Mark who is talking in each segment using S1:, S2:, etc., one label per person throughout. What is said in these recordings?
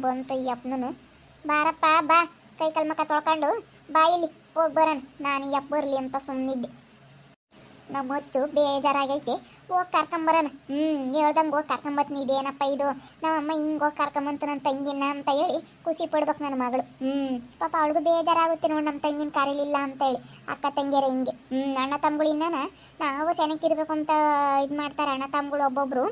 S1: ಬಂತು ಈ ಅಪ್ಪನೂ. ಬಾರಪ್ಪ ಬಾ, ಕೈ ಕಾಲು ಮಕ್ಕ ತೊಳ್ಕೊಂಡು ಬಾ, ಇಲ್ಲಿ ಹೋಗಿ ಬರೋಣ. ನಾನು ಈ ಅಪ್ಪ ಬರಲಿ ಅಂತ ಸುಮ್ಮನಿದ್ದೆ. ನಮ್ಮ ಹೊಚ್ಚು ಬೇಜಾರಾಗೈತೆ, ಹೋಗಿ ಕರ್ಕೊಂಬರೋಣ. ಹೇಳ್ದಂಗೆ ಹೋಗಿ ಕರ್ಕೊಂಬತ್ತೀನಿ. ಇದೇನಪ್ಪ ಇದು, ನಮ್ಮಮ್ಮ ಹಿಂಗೆ ಹೋಗಿ ಕರ್ಕೊಂಬಂತು ನನ್ನ ತಂಗಿನ ಅಂತ ಹೇಳಿ ಖುಷಿ ಪಡ್ಬೇಕು ನನ್ನ ಮಗಳು. ಪಾಪ ಅವಳಿಗೂ ಬೇಜಾರಾಗುತ್ತೆ ನೋಡಿ, ನಮ್ಮ ತಂಗಿನ ಕರೀಲಿಲ್ಲ ಅಂತೇಳಿ. ಅಕ್ಕ ತಂಗಿಯರ ಹಿಂಗೆ ಅಣ್ಣ ತಮ್ಮಗಳಿಂದ ನಾವು ಸೆನಕ್ಕಿರ್ಬೇಕು ಅಂತ ಇದು ಮಾಡ್ತಾರೆ ಅಣ್ಣ ತಮ್ಮಗಳು ಒಬ್ಬೊಬ್ರು.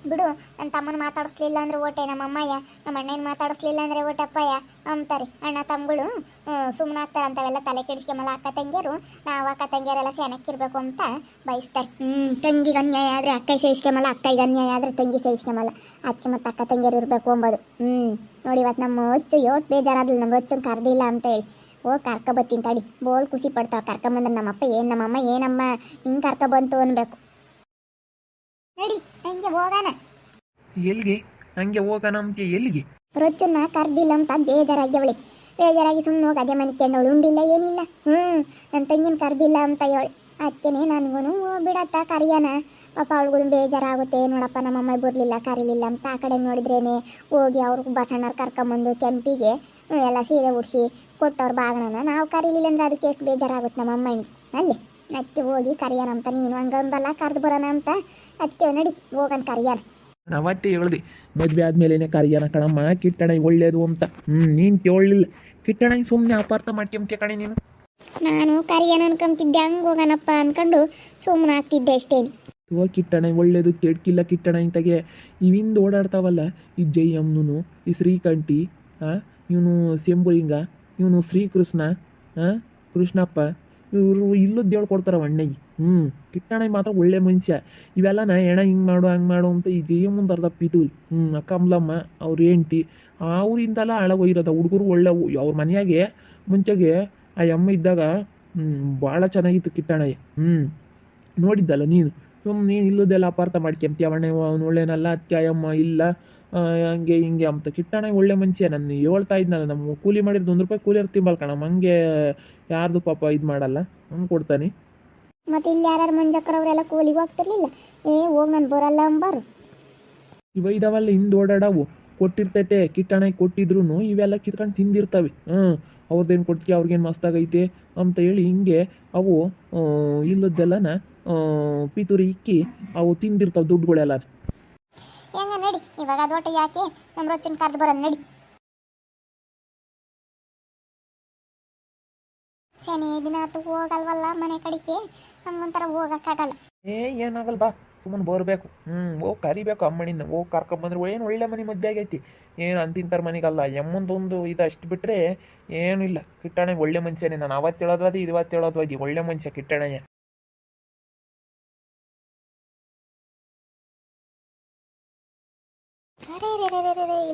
S1: ಬಿಡು, ನನ್ನ ತಮ್ಮನ ಮಾತಾಡಿಸ್ಲಿಲ್ಲ ಅಂದ್ರೆ ಓಟೆ, ನಮ್ಮ ಅಮ್ಮಯ್ಯ ನಮ್ಮ ಅಣ್ಣನ ಮಾತಾಡಿಸ್ಲಿಲ್ಲ ಅಂದರೆ ಓಟಪ್ಪಯ್ಯ ಅಂತಾರೆ ಅಣ್ಣ ತಮ್ಮಗಳು. ಸುಮ್ಮನಾಗ್ತಾರೆ ಅಂಥವೆಲ್ಲ ತಲೆ ಕೆಡಿಸ್ಕೊಂಬಲ್ಲ. ಅಕ್ಕ ತಂಗಿಯರು ನಾವು ಅಕ್ಕ ತಂಗಿಯರೆಲ್ಲ ಸೆನಕ್ಕಿರ್ಬೇಕು ಅಂತ ಬಯಸ್ತಾರೆ. ತಂಗಿಗೆ ಅನ್ಯಾಯ ಆದರೆ ಅಕ್ಕ ಸಹಿಸ್ಕೊಂಬಲ್ಲ, ಅಕ್ಕಗೆ ಅನ್ಯಾಯ ಆದರೆ ತಂಗಿ ಸಹಿಸ್ಕೊಂಬಲ್ಲ. ಅದಕ್ಕೆ ಮತ್ತು ಅಕ್ಕ ತಂಗಿಯರು ಇರಬೇಕು ಅಂಬೋದು. ನೋಡಿ, ಇವತ್ತು ನಮ್ಮ ಹೊಚ್ಚು ಯೋಟ್ ಬೇಜಾರಾದ್ಲು, ನಮ್ಮ ಹೊಚ್ಚನ್ನು ಕರೆದಿಲ್ಲ ಅಂತ ಹೇಳಿ. ಹೋಗಿ ಕರ್ಕೊಬತ್ತೀನಿ ತಡಿ, ಬೋಲ್ ಖುಷಿ ಪಡ್ತಾಳೆ ಕರ್ಕೊಂಬಂದ್ರೆ. ನಮ್ಮಪ್ಪ ನಮ್ಮಮ್ಮ ಏನಮ್ಮ ಹಿಂಗೆ ಕರ್ಕೊಬಂತು ಅನ್ಬೇಕು. ನಡಿ ಹಂಗೆ ಹೋಗೋಣ.
S2: ಎಲ್ಲಿಗೆ ಹಂಗೆ ಹೋಗೋಣ ಅಂತ? ಎಲ್ಲಿಗೆ?
S1: ರೊಚ್ಚನ್ನ ಕರ್ದಿಲ್ಲ ಅಂತ ಬೇಜಾರಾಗ್ಯವಳೆ. ಬೇಜಾರಾಗಿ ಸುಮ್ಮನೆ ಹೋಗಿ ಅದೇ ಮನೆ ಕೇಳೋಳು, ಉಂಡಿಲ್ಲ ಏನಿಲ್ಲ. ನನ್ನ ತಂಗಿನ ಕರ್ದಿಲ್ಲ ಅಂತ ಹೇಳಿ ಅದಕ್ಕೇನೆ ನನಗೂ ಬಿಡತ್ತ ಕರಿಯಾನ. ಪಾಪ ಅವಳಿಗೂ ಬೇಜಾರಾಗುತ್ತೆ. ನೋಡಪ್ಪ ನಮ್ಮಮ್ಮ ಬರಲಿಲ್ಲ ಕರೀಲಿಲ್ಲ ಅಂತ. ಆ ಕಡೆ ನೋಡಿದ್ರೇನೆ ಹೋಗಿ ಅವ್ರಿಗೆ ಬಸಣ್ಣರು ಕರ್ಕೊಂಬಂದು ಕೆಂಪಿಗೆ ಎಲ್ಲ ಸೀರೆ ಉಡಿಸಿ ಕೊಟ್ಟವ್ರು ಬಾಗಣನ. ನಾವು ಕರೀಲಿಲ್ಲ ಅಂದರೆ ಅದಕ್ಕೆ ಎಷ್ಟು ಬೇಜಾರಾಗುತ್ತೆ ನಮ್ಮ ಅಮ್ಮನಿಗೆ. ಅಲ್ಲಿ ಅದಕ್ಕೆ ಹೋಗಿ ಕರಿಯಾನ ಅಂತ. ನೀನು ಹಂಗಂದಲ್ಲ ಕರೆದು ಬರೋಣ ಅಂತ. ಅದಕ್ಕೆ ನಡಿ ಹೋಗೋಣ ಕರಿಯಾನ.
S2: ಅವತ್ತೇ ಹೇಳ್ದೆ, ಮದುವೆ ಆದ್ಮೇಲೆ ಕರಿಯಾನ ಕಣಮ್ಮ, ಕಿಟ್ಟಣ ಒಳ್ಳೇದು ಅಂತ. ನೀನು ಕೇಳಲಿಲ್ಲ. ಕಿಟ್ಟಣ ಸುಮ್ಮನೆ ಅಪಾರ್ಥ ಮಾಡ್ಕೊಂತ ಕಣೆ ನೀನು.
S1: ನಾನು ಕರಿಯಾನ ಅನ್ಕೊಂತಿದ್ದೆ, ಹಂಗೆ ಹೋಗೋಣಪ್ಪ ಅನ್ಕೊಂಡು ಸುಮ್ಮನೆ ಆಗ್ತಿದ್ದೆ ಅಷ್ಟೇನೆ.
S2: ಕಿಟ್ಟಣ ಒಳ್ಳೇದು, ಕೆಡ್ಕಿಲ್ಲ ಕಿಟ್ಟಣ ಇಂತಾಗೆ. ಇವಿಂದ ಓಡಾಡ್ತಾವಲ್ಲ ಈ ಜೈ ಅಮ್ಮನು, ಈ ಶ್ರೀಕಂಠಿ, ಇವನು ಶಂಭುಲಿಂಗ, ಇವನು ಶ್ರೀಕೃಷ್ಣ, ಕೃಷ್ಣಪ್ಪ, ಇವರು ಇಲ್ಲದ್ದು ಹೇಳ್ಕೊಡ್ತಾರ ಅಣ್ಣಗೆ. ಕಿಟ್ಟಣ ಮಾತ್ರ ಒಳ್ಳೆ ಮನುಷ್ಯ. ಇವೆಲ್ಲ ಹೆಣ ಹಿಂಗೆ ಮಾಡು ಹಂಗೆ ಮಾಡು ಅಂತ ಇದೇ ಮುಂದೆ ಅರ್ಧ ಪಿತೂರಿ. ಕಮಲಮ್ಮ ಅವ್ರ ಹೆಂಡ್ತಿ ಅವರಿಂದೆಲ್ಲ ಹಾಳಾಗೋಗಿರೋದ ಹುಡುಗರು. ಒಳ್ಳೆ ಅವ್ರ ಮನೆಯಾಗೆ ಮುಂಚೆಗೆ ಆ ಅಮ್ಮ ಇದ್ದಾಗ ಭಾಳ ಚೆನ್ನಾಗಿತ್ತು ಕಿಟ್ಟಣಯ್ಯ. ನೋಡಿದ್ದಲ್ಲ ನೀನು. ಸುಮ್ಮನೆ ಇಲ್ಲದೆಲ್ಲ ಅಪಾರ್ಥ ಮಾಡ್ಕೊಂತೀಯ. ಅವಣ್ಣ ಅವ್ನು ಒಳ್ಳೆನಲ್ಲ, ಅದಕ್ಕೆ ಅಯ್ಯಮ್ಮ ಇಲ್ಲ ಹಂಗೆ ಹಿಂಗೆ ಅಂತ. ಕಿಟ್ಟಣ ಒಳ್ಳೆ ಮನುಷ್ಯ. ನಾನು ಹೇಳ್ತಾ ಇದ್ನಲ್ಲ, ನಮ್ಮ ಕೂಲಿ ಮಾಡಿದ್ದು 1 ರೂಪಾಯಿ ಕೂಲಿ ಇರ್ತೀವಲ್ಲ ಕಣಮ್ಮ, ಹಂಗೆ ಯಾರ್ದು ಪಾಪ ಇದು ಮಾಡಲ್ಲ, ಹಂಗೆ ಕೊಡ್ತಾನೆ.
S1: ಮತ್ತೆ ಇಲ್ಲಿ ಯಾರು ಮಂಜಕ್ಕರವರೆಲ್ಲ ಕೂಲಿಗೆ ಹೋಗ್ತಿರ್ಲಿಲ್ಲ. ಹೋಗಿ ನಾನು ಬರಲ್ಲ ಅಂಬಾರು.
S2: ಇವ ಇದಾವಲ್ಲ ಹಿಂದೆ ಓಡಾಡವು ಕೊಟ್ಟಿರ್ತೈತೆ. ಕಿಟ್ಟಣ ಕೊಟ್ಟಿದ್ರು ಇವೆಲ್ಲ ಕಿತ್ಕೊಂಡು ತಿಂದಿರ್ತವೆ. ಅವ್ರದ್ದೇನು ಕೊಡ್ತೀಯ, ಅವ್ರಿಗೇನು ಮಸ್ತಾಗೈತೆ ಅಂತ ಹೇಳಿ ಹಿಂಗೆ ಅವು ಇಲ್ಲದ್ದೆಲ್ಲನ ಪಿತೂರಿ ಇಕ್ಕಿ ಅವು ತಿಂದಿರ್ತಾವೆ ದುಡ್ಡುಗಳೆಲ್ಲ.
S1: ಹೆಂಗ ನಡಿ ಇವಾಗ ಅದೋಟ ಯಾಕೆ, ನಮ್ಮ ರೊಚ್ಚನ್ ಕರೆದು ಬರೋಣ ನಡಿ. ಶನಿ ದಿನ ಆತು ಹೋಗಲ್ವಲ್ಲ ಮನೆ ಕಡೆಗೆ, ನಮ್ಮಂತರ ಹೋಗಕ್ಕಾಗಲ್ಲ.
S2: ಏನಾಗಲ್ಲ ಬಾ, ಸುಮ್ಮನೆ ಬರಬೇಕು. ಹೋಗಿ ಕರಿಬೇಕು ಅಮ್ಮನಿಂದ. ಹೋಗಿ ಕರ್ಕೊಂಬಂದ್ರೆ ಏನು ಒಳ್ಳೆ ಮನೆ ಮದುವೆ ಆಗೈತಿ. ಏನು ಅಂತಿಂತರ ಮನೆಗಲ್ಲ. ಎಮ್ಮಂದೊಂದು ಇದು ಅಷ್ಟು ಬಿಟ್ಟರೆ ಏನೂ ಇಲ್ಲ. ಕಿಟ್ಟಣ ಒಳ್ಳೆ ಮನುಷ್ಯನೇ. ನಾನು ಅವತ್ತು ಹೇಳೋದು ಇದು ಇವತ್ತು ಹೇಳೋದು ಅದು ಒಳ್ಳೆ ಮನುಷ್ಯ ಕಿಟ್ಟಣಯ್ಯ.
S1: ಅರೆ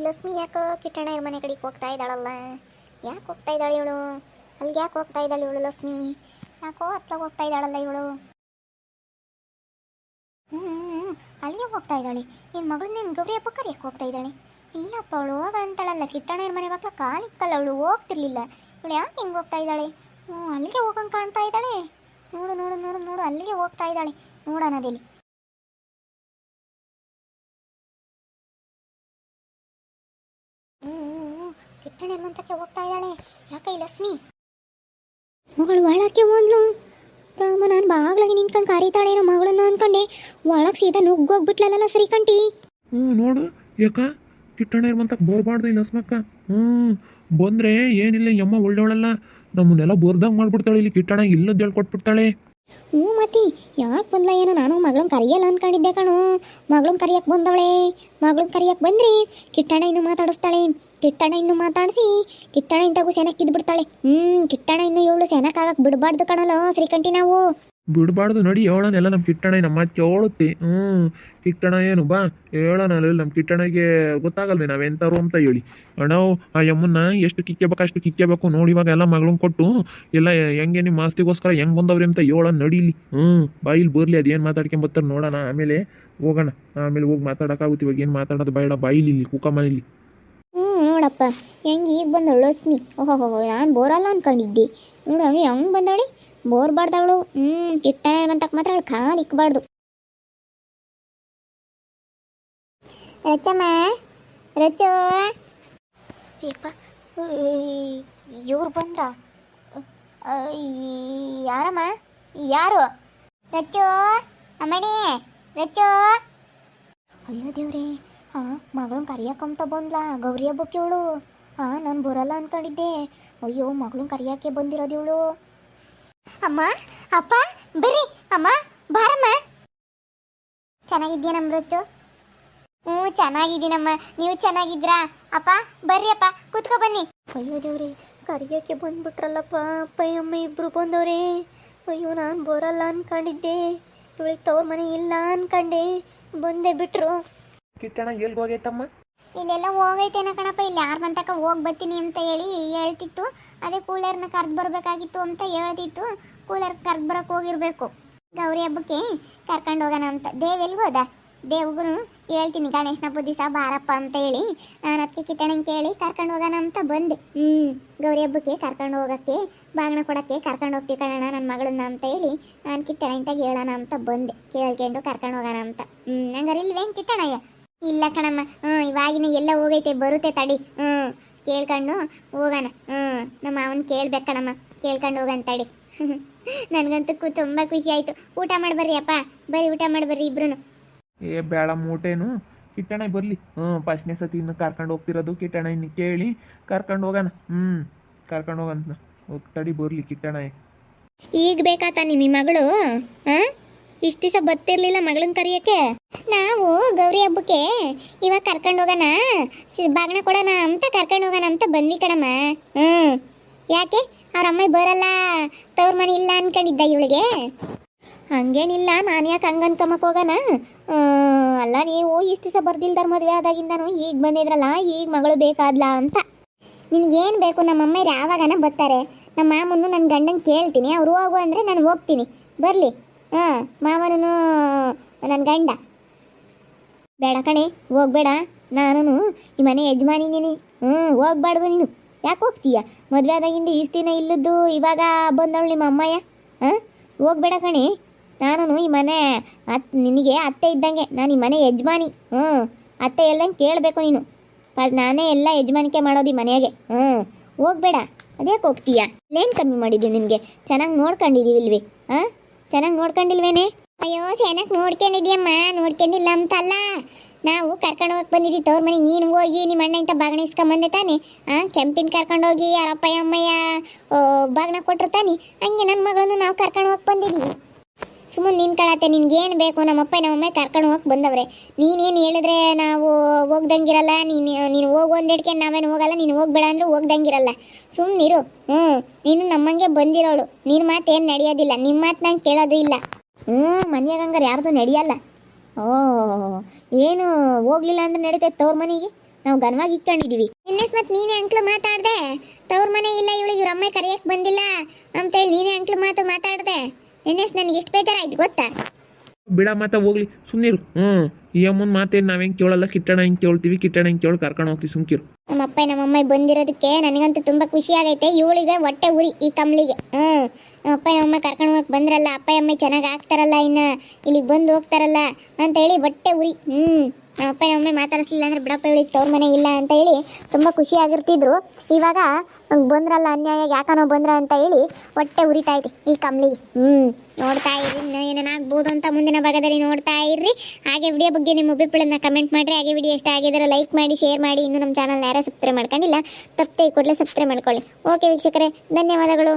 S1: ಲಕ್ಷ್ಮಿ ಯಾಕೋ ಕಿಟ್ಟಣ ಮನೆ ಕಡೆಗೆ ಹೋಗ್ತಾ ಇದ್ದಾಳಲ್ಲ. ಯಾಕೆ ಹೋಗ್ತಾ ಇದ್ದಾಳೆ ಇವಳು? ಅಲ್ಲಿಗೆ ಯಾಕೆ ಹೋಗ್ತಾ ಇದ್ದಾಳೆ ಇವಳು ಲಕ್ಷ್ಮಿ? ಯಾಕೋ ಹತ್ಲಾಗ ಹೋಗ್ತಾ ಇದ್ದಾಳಲ್ಲ ಇವಳು. ಅಲ್ಲಿಗೆ ಹೋಗ್ತಾ ಇದ್ದಾಳೆ. ಏನು ಮಗಳನ್ನೇನು ಗೌರಿ ಹಬ್ಬ ಕರಿಯಕ್ಕೆ ಹೋಗ್ತಾ ಇದ್ದಾಳೆ? ಇಲ್ಲಪ್ಪ, ಅವಳು ಹೋಗ ಅಂತಾಳಲ್ಲ. ಕಿಟ್ಟಣ ಮನೆ ಮಕ್ಕಳ ಕಾಲಿಕ್ಕಲ್ಲ, ಅವಳು ಹೋಗ್ತಿರ್ಲಿಲ್ಲ. ಇವಳು ಯಾಕೆ ಹಿಂಗೆ ಹೋಗ್ತಾ ಇದ್ದಾಳೆ? ಅಲ್ಲಿಗೆ ಹೋಗಂಗೆ ಕಾಣ್ತಾ ಇದ್ದಾಳೆ. ನೋಡು ನೋಡು ನೋಡು ನೋಡು, ಅಲ್ಲಿಗೆ ಹೋಗ್ತಾ ಇದ್ದಾಳೆ. ನೋಡೋಣದಲ್ಲಿ ಕಿಟ್ಟಣ ಮಂತಕ್ಕೆ ಹೋಗ್ತಾ ಇದ್ದಾಳೆ. ಯಾಕೆ ಈ ಲಕ್ಷ್ಮಿ ಮಗಳು ಒಳಕ್ಕೆ ಹೋದ್ಲು. ರಾಮ, ನಾನು ಬಾಗ್ಲಾಗಿ ನಿಂತ್ಕೊಂಡು ಕರೀತಾಳೇನೋ ಮಗಳನ್ನ ಅಂದ್ಕೊಂಡೆ. ಒಳಗೆ ಸೀದಾ ನುಗ್ಗೋಗ್ಬಿಟ್ಲಲ್ಲ ಶ್ರೀಕಂಠಿ.
S2: ನೋಡು ಯಾಕ ಕಿಟ್ಟಣ ಮಂತಕ್ಕೆ ಬರಬಾರ್ದು ಇಲ್ಲ ಲಕ್ಷ್ಮಕ್ಕ. ಬಂದರೆ ಏನಿಲ್ಲ, ಯಮ್ಮ ಒಳ್ಳೆವಳಲ್ಲ. ನಮ್ಮನ್ನೆಲ್ಲ ಬೋರ್ದಂಗೆ ಮಾಡ್ಬಿಡ್ತಾಳೆ. ಇಲ್ಲಿ ಕಿಟ್ಟಣ ಇಲ್ಲದ್ದು ಹೇಳ್ಕೊಟ್ಬಿಡ್ತಾಳೆ.
S1: ಮತ್ತೆ ಯಾಕೆ ಬಂದ್ಲ ಏನೋ? ನಾನು ಮಗಳನ್ನ ಕರಿಯಲ್ಲ ಅನ್ಕೊಂಡಿದ್ದೆ ಕಣೋ. ಮಗಳನ್ನ ಕರಿಯಕ್ಕೆ ಬಂದವಳೆ. ಮಗಳನ್ನ ಕರಿಯಕ್ಕೆ ಬಂದ್ರಿ ಕಿಟ್ಟಣ ಇನ್ನು ಮಾತಾಡಿಸ್ತಾಳೆ. ಕಿಟ್ಟಣ ಇನ್ನು ಮಾತಾಡಿಸಿ ಕಿಟ್ಟಣ ಇಂತಾಗೂ ಸೆನಕ್ಕಿದ್ದು ಬಿಡ್ತಾಳೆ. ಕಿಟ್ಟಣ ಇನ್ನು ಇವಳು ಸೆನಕ್ಕಾಗಕ್ಕೆ ಬಿಡಬಾರ್ದು ಕಣಲ್ಲ ಶ್ರೀಕಂಠಿ. ನಾವು
S2: ಬಿಡಬಾರ್ದು. ನಡಿ ಹೇಳೋನೆಲ್ಲ ನಮ್ಮ ಕಿಟ್ಟಣ ನಮ್ಮ ಕೇಳುತ್ತೆ. ಕಿಟ್ಟಣ ಏನು ಬಾ ಹೇಳೋಣ. ನಮ್ಮ ಕಿಟ್ಟಣಿಗೆ ಗೊತ್ತಾಗಲ್ವೇ ನಾವೆಂಥವ್ರು ಅಂತ ಹೇಳಿ. ನಾವು ಆ ಯಮ್ಮನ್ನ ಎಷ್ಟು ಕಿಕ್ಕಬೇಕು ಅಷ್ಟು ಕಿಕ್ಕಬೇಕು. ನೋಡಿ ಇವಾಗ ಎಲ್ಲ ಮಗಳನ್ನ ಕೊಟ್ಟು ಎಲ್ಲ ಹೆಂಗೆ ನಿಮ್ಮ ಆಸ್ತಿಗೋಸ್ಕರ ಹೆಂಗೆ ಬಂದವ್ರಿ ಅಂತ ಹೇಳೋಣ ನಡೀಲಿ. ಬಾಯಿಲಿ ಬರಲಿ, ಅದೇನು ಮಾತಾಡ್ಕೊಂಬರ್ತಾರೆ ನೋಡೋಣ. ಆಮೇಲೆ ಹೋಗೋಣ. ಆಮೇಲೆ ಹೋಗಿ ಮಾತಾಡೋಕ್ಕಾಗುತ್ತೆ. ಇವಾಗ ಏನು ಮಾತಾಡೋದು ಬೇಡ, ಬಾಯಿಲಿ ಇಲ್ಲಿ ಕುಕ್ಕಮ್ಮನಿಲ್ಲಿ.
S1: ನೋಡಪ್ಪ ಹೆಂಗೆ ಈಗ ಬಂದವಳು ಲಕ್ಷ್ಮಿ. ಓಹೋ, ನಾನು ಬೋರಲ್ಲ ಅಂದ್ಕೊಂಡಿದ್ದೆ. ನೋಡು ಹಂಗೆ ಹೆಂಗೆ ಬಂದವಳೆ. ಬೋರ್ ಬಾರ್ದವಳು. ಕಿಟ್ಟಣ ಬಂತಕ್ಕೆ ಮಾತ್ರ ಅವಳು ಕಾಲು ಇಕ್ಕಬಾರ್ದು. ರಚಮ್ಮ, ರಚು ಏಪ್ಪ ಇವ್ರು ಬಂದ್ರ ಯಾರಮ್ಮ ಯಾರು ರಚ್ಚು ಅಮ್ಮಣಿ ರಚ್ಚು ಅಯ್ಯೋ ದೇವ್ರಿ ಮಗಳನ್ನ ಕರಿಯಾಕಂತ ಬಂದ್ಲಾ ಗೌರಿ ಹಬ್ಬಕ್ಕೆ ಇವಳು ನಾನು ಬರಲ್ಲ ಅಂದ್ಕೊಂಡಿದ್ದೆ ಅಯ್ಯೋ ಮಗಳನ್ನ ಕರಿಯಾಕೆ ಬಂದಿರೋದು ಇವಳು ಅಮ್ಮ ಅಪ್ಪ ಬರ್ರಿ ಅಮ್ಮ ಬಾರಮ್ಮ ಚೆನ್ನಾಗಿದ್ಯಾ ನಮ್ಮ ರಚ್ಚು ಹ್ಞೂ ಚೆನ್ನಾಗಿದ್ದೀನಮ್ಮ ನೀವು ಚೆನ್ನಾಗಿದ್ರಾ ಅಪ್ಪ ಬರ್ರಿ ಅಪ್ಪ ಕೂತ್ಕೊ ಬನ್ನಿ ಅಯ್ಯೋ ದೇವ್ರಿ ಕರಿಯೋಕ್ಕೆ ಬಂದ್ಬಿಟ್ರಲ್ಲಪ್ಪ ಅಪ್ಪ ಅಮ್ಮ ಇಬ್ರು ಬಂದವ್ರೆ ಅಯ್ಯೋ ನಾನು ಬರಲ್ಲ ಅನ್ಕೊಂಡಿದ್ದೆ ಇವಳಿಗೆ ತವ್ರ ಮನೆ ಇಲ್ಲ ಅನ್ಕಂಡೆ ಬಂದೇ ಬಿಟ್ರು
S2: ಕಿಟ್ಟಣ ಎಲ್ಗೆ ಹೋಗೈತಮ್ಮ
S1: ಇಲ್ಲೆಲ್ಲ ಹೋಗೈತೇನ ಕಣಪ್ಪ ಇಲ್ಲಿ ಯಾರು ಬಂತಕ ಹೋಗಿ ಬರ್ತೀನಿ ಅಂತ ಹೇಳಿ ಹೇಳ್ತಿತ್ತು ಅದೇ ಕೂಲರ್ನ ಕರ್ದು ಬರಬೇಕಾಗಿತ್ತು ಅಂತ ಹೇಳ್ತಿತ್ತು ಕೂಲರ್ ಕರ್ದು ಬರಕ್ಕೆ ಹೋಗಿರ್ಬೇಕು ಗೌರಿ ಹಬ್ಬಕ್ಕೆ ಕರ್ಕೊಂಡು ಹೋಗೋಣ ಅಂತ ದೇವ್ ಎಲ್ಲಿ ಹೋದ ದೇವ್ಗೂ ಹೇಳ್ತೀನಿ ಗಣೇಶನ ಹಬ್ಬದ ದಿವಸ ಬಾರಪ್ಪ ಅಂತ ಹೇಳಿ ನಾನು ಅದಕ್ಕೆ ಕಿಟ್ಟಣಂಗೆ ಕೇಳಿ ಕರ್ಕೊಂಡು ಹೋಗೋಣ ಅಂತ ಬಂದೆ ಗೌರಿ ಹಬ್ಬಕ್ಕೆ ಕರ್ಕೊಂಡು ಹೋಗೋಕ್ಕೆ ಬಾಗಿನ ಕೊಡೋಕ್ಕೆ ಕರ್ಕೊಂಡು ಹೋಗ್ತೀವಿ ಕಣಣ್ಣ ನನ್ನ ಮಗಳನ್ನ ಅಂತ ಹೇಳಿ ನಾನು ಕಿಟ್ಟಣಂತಾಗ ಹೇಳೋಣ ಅಂತ ಬಂದೆ ಕೇಳ್ಕೊಂಡು ಕರ್ಕೊಂಡು ಹೋಗೋಣ ಅಂತ ಹಂಗಾರೆ ಇಲ್ವೇನು ಕಿಟ್ಟಣಯ್ಯ ಇಲ್ಲ ಕಣಮ್ಮ ಇವಾಗಿನ ಎಲ್ಲ ಹೋಗೈತೆ ಬರುತ್ತೆ ತಡಿ ಕೇಳ್ಕೊಂಡು ಹೋಗೋಣ ನಮ್ಮ ಮಾವನ ಕೇಳ್ಬೇಕು ಕಣಮ್ಮ ಕೇಳ್ಕೊಂಡು ಹೋಗೋಣ ತಡಿ ನನಗಂತೂ ತುಂಬ ಖುಷಿ ಆಯಿತು ಊಟ ಮಾಡಿ ಬರ್ರಿ ಅಪ್ಪ ಬರ್ರಿ ಊಟ ಮಾಡಿ ಬರ್ರಿ ಇಬ್ರು
S2: ಏ ಬೇಡ ಮೂಟೇನು ಕಿಟ್ಟಣ ಬರಲಿ ಫಸ್ಟ್ನೇ ಸತಿ ಇನ್ನು ಕರ್ಕೊಂಡು ಹೋಗ್ತಿರೋದು ಕಿಟ್ಟಣ ಇನ್ನು ಕೇಳಿ ಕರ್ಕೊಂಡು ಹೋಗೋಣ ಕರ್ಕೊಂಡು ಹೋಗಂತ ತಡಿ ಬರಲಿ ಕಿಟ್ಟಣ
S1: ಈಗ ಬೇಕಾತ ನಿಮ್ಮ ಮಗಳು ಇಷ್ಟು ದಿವಸ ಬರ್ತಿರ್ಲಿಲ್ಲ ಮಗಳನ್ನ ಕರಿಯಕ್ಕೆ ನಾವು ಗೌರಿ ಹಬ್ಬಕ್ಕೆ ಇವಾಗ ಕರ್ಕೊಂಡು ಹೋಗೋಣ ಬಾಗಣ ಕೊಡೋಣ ಅಂತ ಕರ್ಕೊಂಡು ಹೋಗೋಣ ಅಂತ ಬಂದ್ವಿ ಕಣಮ್ಮ ಯಾಕೆ ಅವ್ರ ಅಮ್ಮ ಬರಲ್ಲ ತವ್ರ ಮನೆ ಇಲ್ಲ ಅನ್ಕೊಂಡಿದ್ದ ಇವಳಿಗೆ ಹಂಗೇನಿಲ್ಲ ನಾನು ಯಾಕೆ ಹಂಗೆ ಅನ್ಕೊಂಬಕ್ಕೆ ಹೋಗೋಣ ಅಲ್ಲ ನೀವು ಇಷ್ಟು ದಿವಸ ಬರ್ದಿಲ್ದಾರ ಮದುವೆ ಆದಾಗಿಂದನು ಈಗ ಬಂದಿದ್ರಲ್ಲ ಈಗ ಮಗಳು ಬೇಕಾದ್ಲ ಅಂತ ನಿನಗೇನು ಬೇಕು ನಮ್ಮಮ್ಮ ಯಾವಾಗನ ಬರ್ತಾರೆ ನಮ್ಮ ಮಾಮನ್ನು ನನ್ನ ಗಂಡನ ಕೇಳ್ತೀನಿ ಅವ್ರು ಹೋಗು ಅಂದರೆ ನಾನು ಹೋಗ್ತೀನಿ ಬರಲಿ ಮಾವನೂ ನನ್ನ ಗಂಡ ಬೇಡ ಕಣೆ ಹೋಗ್ಬೇಡ ನಾನು ಈ ಮನೆ ಯಜಮಾನಿ ನೀನು ಹೋಗ್ಬಾರ್ದು ನೀನು ಯಾಕೆ ಹೋಗ್ತೀಯ ಮದುವೆ ಆದಾಗಿಂದ ಇಷ್ಟು ದಿನ ಇಲ್ಲದ್ದು ಇವಾಗ ಬಂದವಳು ನಿಮ್ಮ ಅಮ್ಮಯ್ಯ ಹೋಗ್ಬೇಡ ಕಣೆ ನಾನು ಈ ಮನೆ ನಿನಗೆ ಅತ್ತೆ ಇದ್ದಂಗೆ ನಾನು ಈ ಮನೆ ಯಜಮಾನಿ ಅತ್ತೆ ಹೇಳ್ದಂಗೆ ಕೇಳಬೇಕು ನೀನು ನಾನೇ ಎಲ್ಲ ಯಜಮಾನಿಕೆ ಮಾಡೋದು ಈ ಮನೆಯಾಗೆ ಹೋಗ್ಬೇಡ ಅದ್ಯಾಕೆ ಹೋಗ್ತೀಯ ಏನು ಕಮ್ಮಿ ಮಾಡಿದ್ದೀವಿ ನಿನಗೆ ಚೆನ್ನಾಗಿ ನೋಡ್ಕೊಂಡಿದ್ದೀವಿಲ್ವಿ ಚೆನ್ನಾಗಿ ನೋಡ್ಕೊಂಡಿಲ್ವೇನೆ ಅಯ್ಯೋ ಚೆನ್ನಾಗಿ ನೋಡ್ಕೊಂಡಿದ್ಯಮ್ಮ ನೋಡ್ಕೊಂಡಿಲ್ಲ ಅಂತಲ್ಲ ನಾವು ಕರ್ಕೊಂಡು ಹೋಗಿ ಬಂದಿದ್ದೀವಿ ತವ್ರ ಮನೆ ನೀನು ಹೋಗಿ ನಿಮ್ಮ ಅಣ್ಣ ಇಂಥ ಬಾಗಣ ಇಸ್ಕೊಂಬಂದೆ ತಾನೆ ಕೆಂಪಿನ ಕರ್ಕೊಂಡೋಗಿ ಯಾರಪ್ಪಯ್ಯ ಅಮ್ಮಯ್ಯ ಬಾಗಣ ಕೊಟ್ಟರು ತಾನೆ ಹಂಗೆ ನನ್ನ ಮಗಳನ್ನು ನಾವು ಕರ್ಕೊಂಡು ಹೋಗಿ ಬಂದಿದ್ದೀವಿ ಸುಮ್ಮನೆ ನಿನ್ನ ಕಳತ್ತೆ ನಿನ್ಗೇನು ಬೇಕು ನಮ್ಮಪ್ಪ ನಮ್ಮಮ್ಮ ಕರ್ಕೊಂಡು ಹೋಗಿ ಬಂದವ್ರೆ ನೀನೇನು ಹೇಳಿದ್ರೆ ನಾವು ಹೋಗ್ದಂಗಿರಲ್ಲ ನೀನು ಹೋಗು ಒಂದೆಡ್ಕೆ ನಾವೇನು ಹೋಗಲ್ಲ ನೀನು ಹೋಗ್ಬೇಡ ಅಂದ್ರೆ ಹೋಗ್ದಂಗಿರಲ್ಲ ಸುಮ್ಮನಿರು ನೀನು ನಮ್ಮಂಗೆ ಬಂದಿರೋಳು ನಿನ್ನ ಮಾತು ಏನು ನಡೆಯೋದಿಲ್ಲ ನಿಮ್ಮ ಮಾತು ನಂಗೆ ಕೇಳೋದು ಇಲ್ಲ ಮನೆಯಾಗ ಹಂಗಾರೆ ಯಾರ್ದು ನಡೆಯಲ್ಲ ಏನು ಹೋಗ್ಲಿಲ್ಲ ಅಂದ್ರೆ ನಡೀತೈತೆ ತವ್ರ ಮನೆಗೆ ನಾವು ಘನವಾಗಿ ಇಟ್ಕೊಂಡಿದೀವಿ ಮತ್ತೆ ನೀನೇ ಅಂಕ್ಲು ಮಾತಾಡ್ದೆ ತವ್ರ ಮನೆ ಇಲ್ಲ ಇವಳಿಗೆ ಇವ್ರ ಅಮ್ಮ ಕರೆಯಕ್ಕೆ ಬಂದಿಲ್ಲ ಅಂತೇಳಿ ನೀನೇ ಅಂಕ್ಲು ಮಾತಾಡ್ದೆ ನನಗೆ ಎಷ್ಟು ಬೇಜಾರಾಯ್ತು ಗೊತ್ತಾ
S2: ಬಿಡ ಮಾತಾ ಹೋಗ್ಲಿ ಸುಮ್ಮನಿರು ಈ ಅಮ್ಮನ ಮಾತೇನು ನಾವೇನು ಕೇಳಲ್ಲ ಕಿಟ್ಟಣ ಹಿಂಗೆ ಕೇಳ್ತೀವಿ ಕಿಟ್ಟಣ ಹಿಂಗೆ ಕೇಳಿ ಕರ್ಕೊಂಡು ಹೋಗ್ತೀವಿ ಸುಮ್ಕಿರು
S1: ನಮ್ಮಪ್ಪ ನಮ್ಮಮ್ಮ ಬಂದಿರೋದಕ್ಕೆ ನನಗಂತೂ ತುಂಬ ಖುಷಿ ಆಗೈತೆ ಇವಳಿಗೆ ಹೊಟ್ಟೆ ಉರಿ ಈ ಕಮ್ಲಿಗೆ ನಮ್ಮಪ್ಪ ನಮ್ಮಮ್ಮ ಕರ್ಕೊಂಡು ಹೋಗಕ್ಕೆ ಬಂದ್ರಲ್ಲ ಅಪ್ಪ ಅಮ್ಮ ಚೆನ್ನಾಗಿ ಆಗ್ತಾರಲ್ಲ ಇನ್ನು ಇಲ್ಲಿಗೆ ಬಂದು ಹೋಗ್ತಾರಲ್ಲ ಅಂತ ಹೇಳಿ ಹೊಟ್ಟೆ ಉರಿ ನಮ್ಮಪ್ಪ ನಮ್ಮಮ್ಮ ಮಾತಾಡಿಸ್ಲಿಲ್ಲ ಅಂದ್ರೆ ಬಿಡಪ್ಪ ಇವಳಿಗೆ ತವ್ರ ಮನೆ ಇಲ್ಲ ಅಂತ ಹೇಳಿ ತುಂಬ ಖುಷಿಯಾಗಿರ್ತಿದ್ರು ಇವಾಗ ಬಂದ್ರಲ್ಲ ಅನ್ಯಾಯ ಯಾಕನೋ ಬಂದ್ರ ಅಂತ ಹೇಳಿ ಹೊಟ್ಟೆ ಉರಿತಾ ಇದೆ ಈ ಕಮ್ಲಿಗೆ ನೋಡ್ತಾ ಇರ್ರಿ ಏನೇನಾಗ್ಬೋದು ಅಂತ ಮುಂದಿನ ಭಾಗದಲ್ಲಿ ನೋಡ್ತಾ ಇರ್ರಿ ಹಾಗೆ ವಿಡಿಯೋ ಬಗ್ಗೆ ನಿಮ್ಮ ಅಭಿಪ್ರಾಯನ ಕಮೆಂಟ್ ಮಾಡಿರಿ ಹಾಗೆ ವಿಡಿಯೋ ಇಷ್ಟ ಆಗಿದ್ರೆ ಲೈಕ್ ಮಾಡಿ ಶೇರ್ ಮಾಡಿ ಇನ್ನೂ ನಮ್ಮ ಚಾನಲ್ ಯಾರು ಸಬ್ಸ್ಕ್ರೈಬ್ ಮಾಡ್ಕೊಂಡಿಲ್ಲ ತಪ್ಪದೆ ಕೂಡಲೇ ಸಬ್ಸ್ಕ್ರೈಬ್ ಮಾಡ್ಕೊಳ್ಳಿ ಓಕೆ ವೀಕ್ಷಕರೇ ಧನ್ಯವಾದಗಳು.